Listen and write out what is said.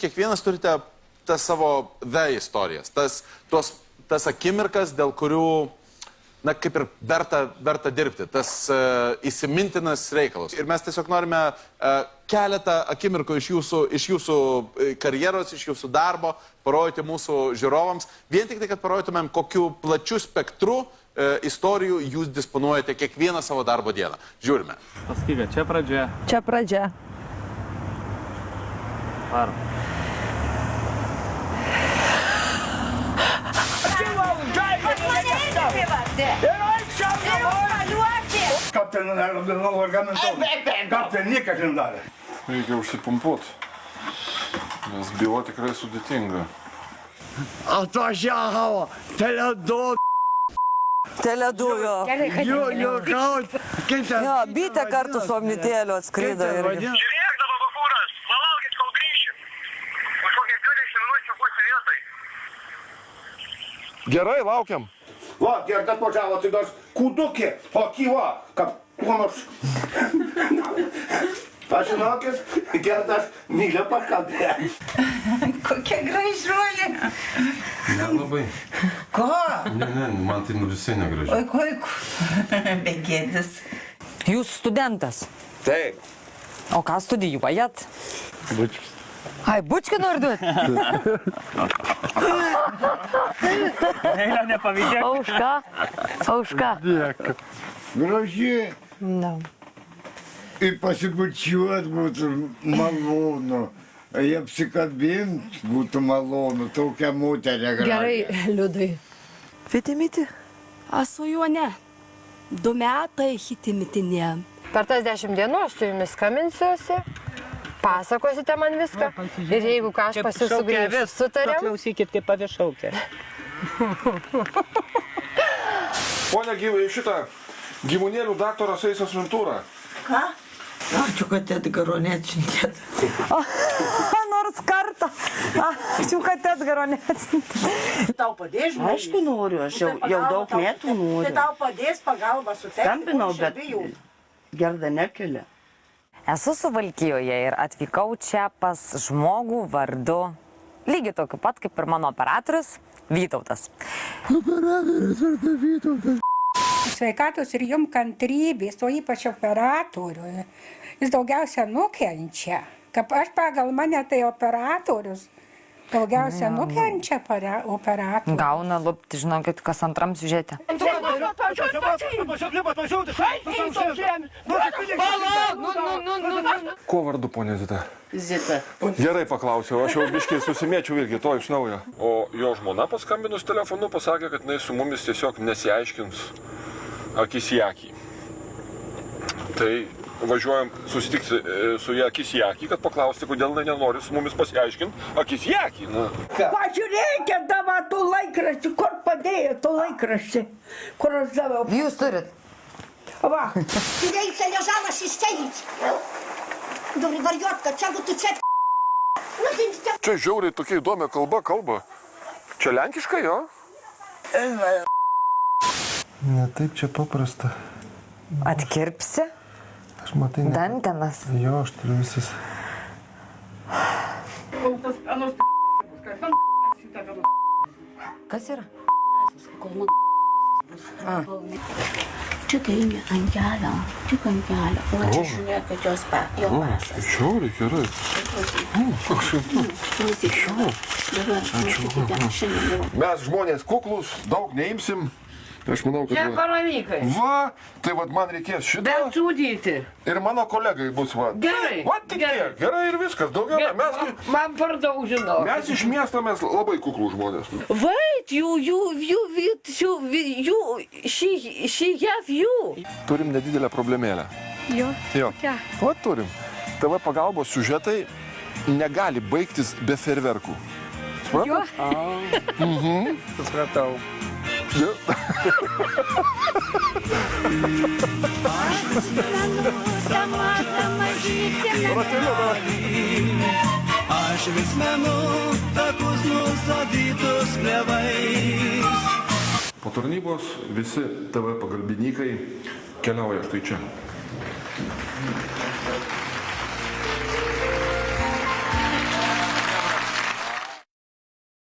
kiekvienas turite tas savo istorijas, tas akimirkas, dėl kurių, na, kaip ir verta dirbti, tas įsimintinas reikalas. Ir mes tiesiog norime keletą akimirkų iš jūsų karjeros, iš jūsų darbo parodyti mūsų žiūrovams, vien tik tai, kad parodytumėm, kokiu plačiu spektru istorijų jūs disponuojate kiekvieną savo darbo dieną. Žiūrime. Pasakyk, čia pradžia. Čia pradžia. Varom. Kapten niekas nedarė. Reikia užsipumpuoti, nes byla tikrai sudėtinga. Atvažiavo Teledu. Teledu, jo. Jo, bitė kartu su omnitėliu atskrido irgi. Žiūrėk dabar bufūras, palaukit, kol grįšim. Už kokią 20 minučių būsi vietoj. Gerai, laukiam. Va, ir atvažiavo, tai dar kūdukė, o kyva, kad kuo nors. Pažinokit, gerdas mylė pakalbė. Kokia gražuolė. Nelabai. Ko? Ne, man tai visai negražiai. Oi, ko, begėdis. Jūs studentas. Taip. O ką studijuojat? Bučkis. Ai, bučkį nori duoti? Eilę nepavydėk. O už ką? O už ką? Dėkui. Graži. Na. Ir pasibučiuot būtų malonu. Ir apsikabint būtų malonu. Tokia moterė graži. Gerai, Liudai. Fitimiti? Aš su juo ne. 2 metai hitimitinė. Per tas 10 dienų aš su jumis skambinsiuosi, pasakosite man viską ir jeigu ką aš pas jūs sugrįžtu, sutarėm. Paklausykit, kaip pavišaukė. Pone šitą gyvūnėlių daktaras Eisas Ventūra. Ką? Ačiū, kad Edgaro neatsiuntėt. Nors kartą. Ačiū, kad Edgaro neatsiuntėt. Tau padės, žinai? Aišku noriu, aš jau daug metų noriu. Tai tau padės pagalbą sutelkti. Skambinau, bet Gerda nekelia. Esu Suvalkijoje ir atvykau čia pas žmogų vardu, lygiai tokiu pat kaip ir mano operatorius, Vytautas. Operatorius vardu Vytautas. Sveikatos ir jums kantrybės, o ypač operatoriui. Jis daugiausia nukenčia. Kaip aš pagal mane, tai operatorius daugiausia nukenčia operatorius. Gauna lupti, žinokit, kas antram siužete. Kuo vardu, ponė Zita? Zita. Gerai paklausiau, aš jau biškiai susimėčiau irgi to iš naujo. O jo žmona paskambinus telefonu pasakė, kad jinai su mumis tiesiog nesiaiškins akis į akį. Tai važiuojam susitikti su ją akis į akį, kad paklausti, kodėl jinai nenori su mumis pasiaiškinti akis į akį. Pažiūrėkit dabar tų laikraščių, kur padėjo tų laikraščių, kur aš daviau. Jūs turit? Va. Reikia ležalas įsteigti. Dobri varjotka, čegu tu čia... Čia žiauriai tokia įdomia kalba. Čia lenkiškai, jo? Ne taip čia paprasta. Atkirpsi? Aš matai... Dantenas? Jo, aš turiu visas... Kas yra? Čia kaimė ant kelio, tik ant kelio. O čia žiūrėk, kad jos pasas. Žiauriai, gerai. Mes žmonės kuklus, daug neimsim. Aš manau, kad... Čia paravykai. Va, tai vat man reikės šitą. Bet sudyti. Ir mano kolegai bus va. Gerai. Va, tik tiek. Gerai ir viskas. Daugiau mes... Man per daug žinau. Mes iš miesto mes labai kuklų žmonės. Wait, she have you. Turim nedidelę problemėlę. Jo. Jo. Va, turim. TV pagalbos siužetai negali baigtis be ferverkų. Supratau? Supratau. Ja. Aš vis menu takus nusadytus klevais. Po tarnybos visi TV pagalbininkai keliauja štai čia.